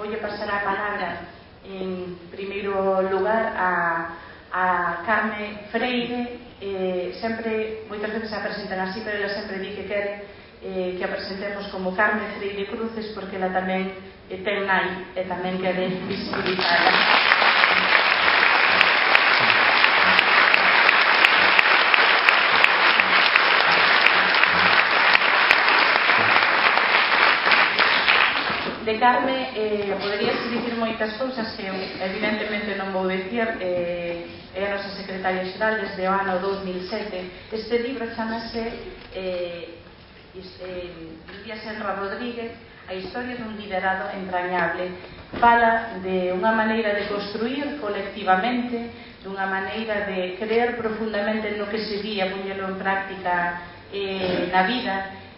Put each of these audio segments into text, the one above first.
voulle pasar a palabra en primeiro lugar a Carme Freire. Sempre, moitas veces a presentan así, pero ela sempre di que quere que a presentemos como Carme Freire Cruces, porque ela tamén ten nai e tamén quere visibilizarla. De Carme poderíase dicir moitas cousas que evidentemente non vou dicir. É a nosa secretaria xeral desde o ano 2007. Este libro chamase Lidia Senra Rodríguez, a historia dun liderado entrañable. Fala de unha maneira de construir colectivamente, dunha maneira de creer profundamente no que se vía, poñelo en práctica na vida.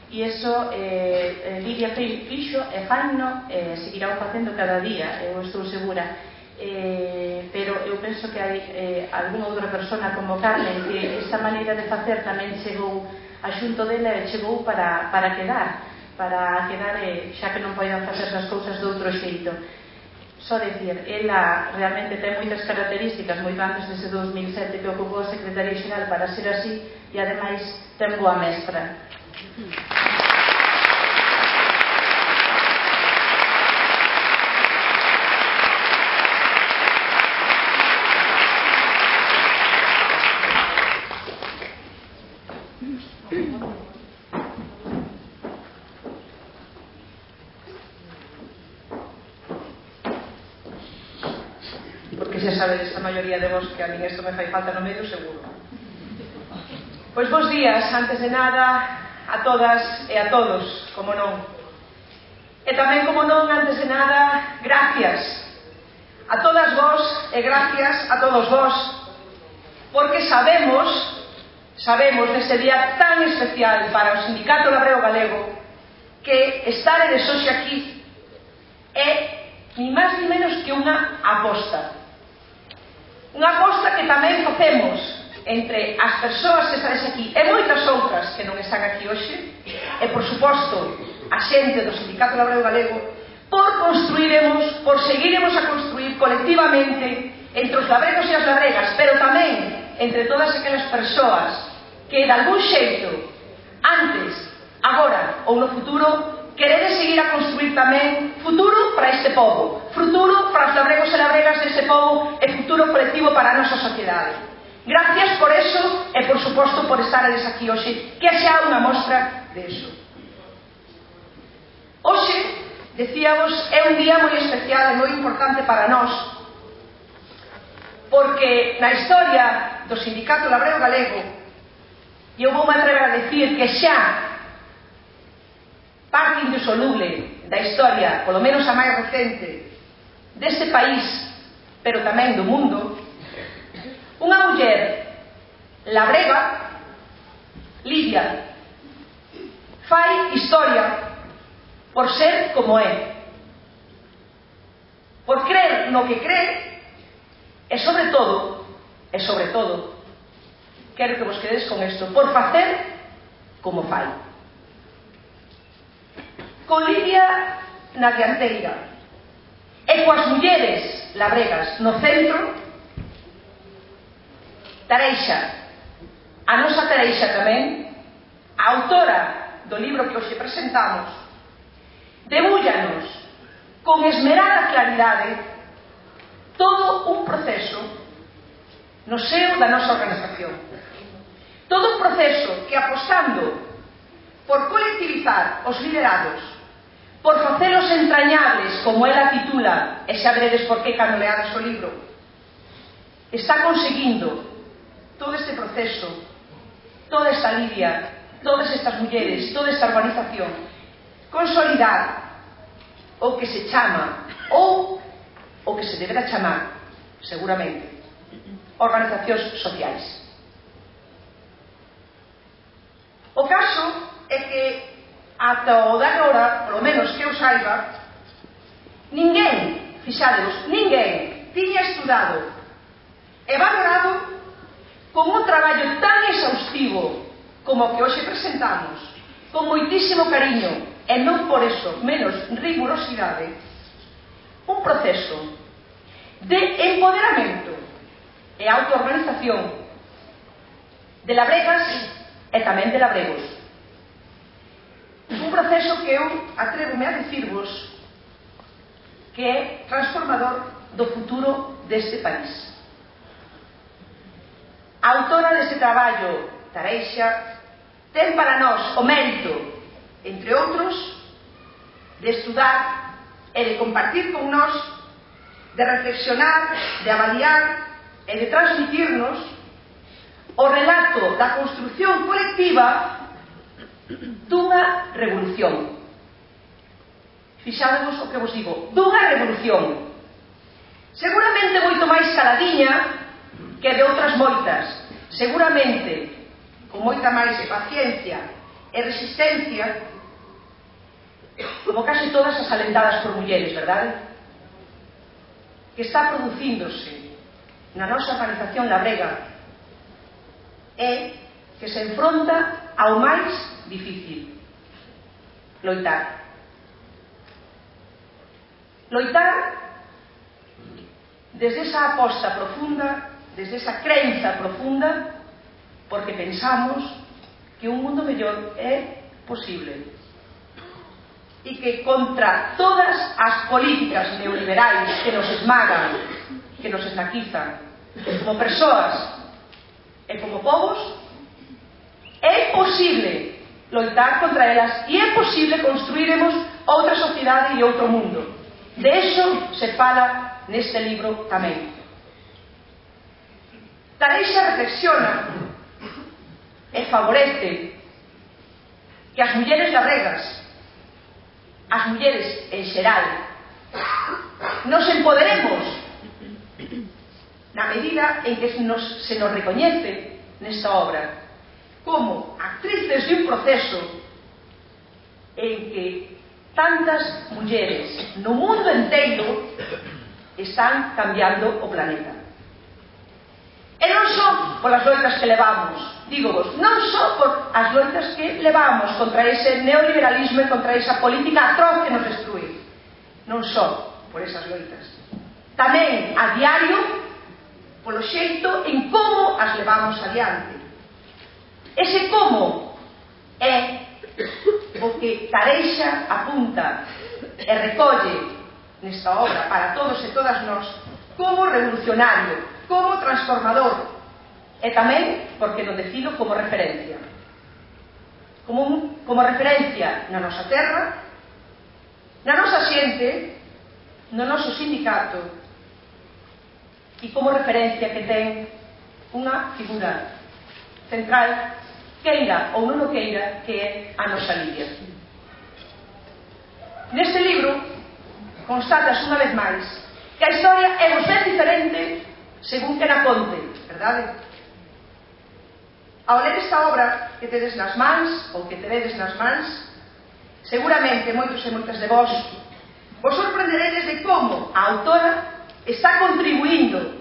E iso Lidia fixo e faino, seguirá facendo cada día, eu estou segura. Pero eu penso que hai algunha outra persona como Carmen que esta maneira de facer tamén chegou a xunto dela e chegou para quedar, xa que non poden facer as cousas de outro xeito. Só dicir, ela realmente ten moitas características moito antes dese 2007 que ocupou a Secretaría Xeral para ser así, e ademais ten boa mestra. Porque xa sabedes a maioría de vos que a min isto me fai falta no medio seguro. Pois bons días, antes de nada, a todas e a todos, como non. E tamén, como non, antes de nada, gracias a todas vos e gracias a todos vos, porque sabemos neste día tan especial para o Sindicato Labrego Galego que estaredes hoxe aquí é ni máis ni menos que unha aposta. Unha aposta que tamén facemos entre as persoas que estades aquí e moitas outras que non están aquí hoxe, e por suposto a xente do Sindicato Labrego Galego, por seguiremos a construir colectivamente entre os labregos e as labregas, pero tamén entre todas aquelas persoas que de algún xeito, antes, agora ou no futuro, queredes seguir a construir tamén futuro para este pobo, futuro para os labregos e labregas deste pobo e futuro colectivo para a nosa sociedade. Gracias por eso e, por suposto, por estaredes aquí hoxe, que xa unha mostra de eso. Hoxe, decíamos, é un día moi especial e moi importante para nós, porque na historia do Sindicato Labrego Galego, e eu vou me atrever a decir que xa parte indisoluble da historia, polo menos a máis recente, deste país, pero tamén do mundo, unha muller labrega, Lidia, fai historia por ser como é, por crer no que cree e sobre todo, quero que vos quedes con isto, por facer como fai. Con Lidia na dianteira e coas mulleres labregas no centro, Tareixa, a nosa Tareixa tamén, a autora do libro que hoxe presentamos, debúllanos con esmerada claridade todo un proceso no seo da nosa organización. Todo un proceso que, apostando por colectivizar os liderados, por facelos entrañables, como ela titula, e xa veredes por que cando leades o libro, está conseguindo todo este proceso, toda esta Lidia, todas estas mulleres, toda esta organización, consolidar o que se chama, ou o que se deberá chamar, seguramente, organizacións sociais. O caso é que, ata o de agora, polo menos que eu saiba, ninguén, fixadevos, ninguén tiña estudado e valorado con un traballo tan exhaustivo como o que hoxe presentamos, con moitísimo cariño e non por eso menos rigurosidade, un proceso de empoderamento e autoorganización de labregas e tamén de labregos. Un proceso que eu atrévome a dicirvos que é transformador do futuro deste país. A autora deste traballo, Tareixa, ten para nós o mérito, entre outros, de estudar e de compartir con nós, de reflexionar, de avaliar e de transmitirnos o relato da construción colectiva dunha revolución. Fixádevos o que vos digo, dunha revolución. Seguramente moito máis caladiña que de outras moitas. Seguramente con moita máis paciencia e resistencia, como case todas as alentadas por mulleres, verdade? Que está producíndose na nosa organización labrega é que se enfronta ao máis difícil: loitar. Loitar desde esa aposta profunda, desde esa crenza profunda, porque pensamos que un mundo mellor é posible e que contra todas as políticas neoliberais que nos esmagan, que nos esnaquizan como persoas e como povos, é posible loitar contra elas e é posible construiremos outra sociedade e outro mundo. De eso se fala neste libro tamén. Tareixa reflexiona e favorece que as mulleres labregas, as mulleres en xeral, nos empoderemos na medida en que se nos recoñece nesta obra como actrices de un proceso en que tantas mulleres no mundo enteiro están cambiando o planeta. E non só polas loitas que levamos, dígovos, non só por as loitas que levamos contra ese neoliberalismo e contra esa política atroz que nos destrui, non só por esas loitas, tamén a diario polo xeito en como as levamos adiante. Ese como é o que Tareixa apunta e recolle nesta obra para todos e todas nós como revolucionario, como transformador e tamén, porque non decido, como referencia. Como referencia na nosa terra, na nosa xente, no noso sindicato e como referencia que ten unha figura central, queira ou non o queira, que é a nosa Lidia. Neste libro constatas unha vez máis que a historia é vos ben diferente según que na conte, verdade? Ao ler esta obra que tedes nas mans ou que teredes nas mans, seguramente moitos e moitas de vos sorprenderedes de como a autora está contribuindo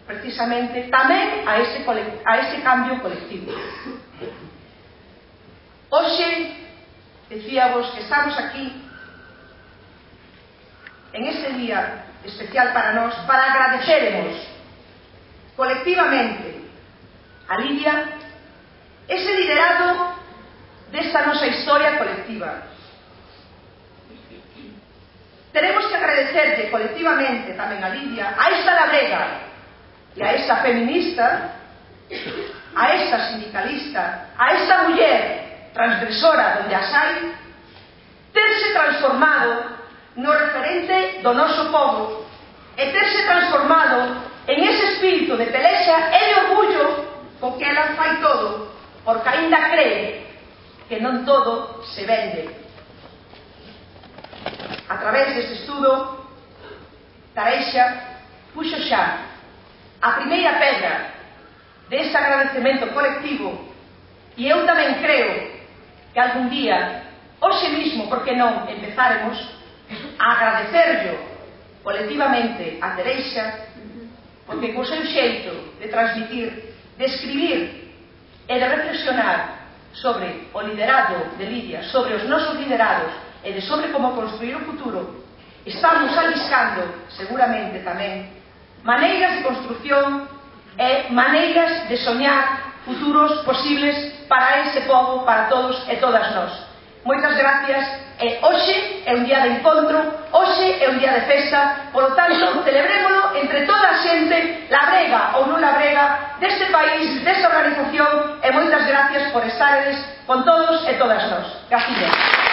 precisamente tamén a este cambio colectivo. Hoxe decíavos que estamos aquí en este día especial para nós para agradeceremos colectivamente a Lidia ese liderado desta nosa historia colectiva. Tenemos que agradecerle colectivamente tamén a Lidia, a esta labrega e a esta feminista, a esta sindicalista, a esta muller transgresora donde as hai, terse transformado no referente do noso povo e terse transformado en ese espírito de pelexa e de orgullo co que ela fai todo, porque aínda cree que non todo se vende. A través deste estudo, Tareixa puxo xa a primeira pedra deste agradecemento colectivo e eu tamén creo que algún día, hoxe mismo, porque non, empezaremos a agradecerlo colectivamente a Tareixa, porque co seu xeito de transmitir, de escribir e de reflexionar sobre o liderado de Lidia, sobre os nosos liderados e de sobre como construir o futuro, Estamos aliscando, seguramente tamén, maneiras de construción e maneiras de soñar futuros posibles para ese pobo, para todos e todas nós. Moitas gracias, e hoxe é un día de encontro, hoxe é un día de festa, polo tanto, celebrémolo entre toda a xente, labrega ou non labrega, deste país, desta organización, e moitas gracias por estaredes con todos e todas nós. Gracias.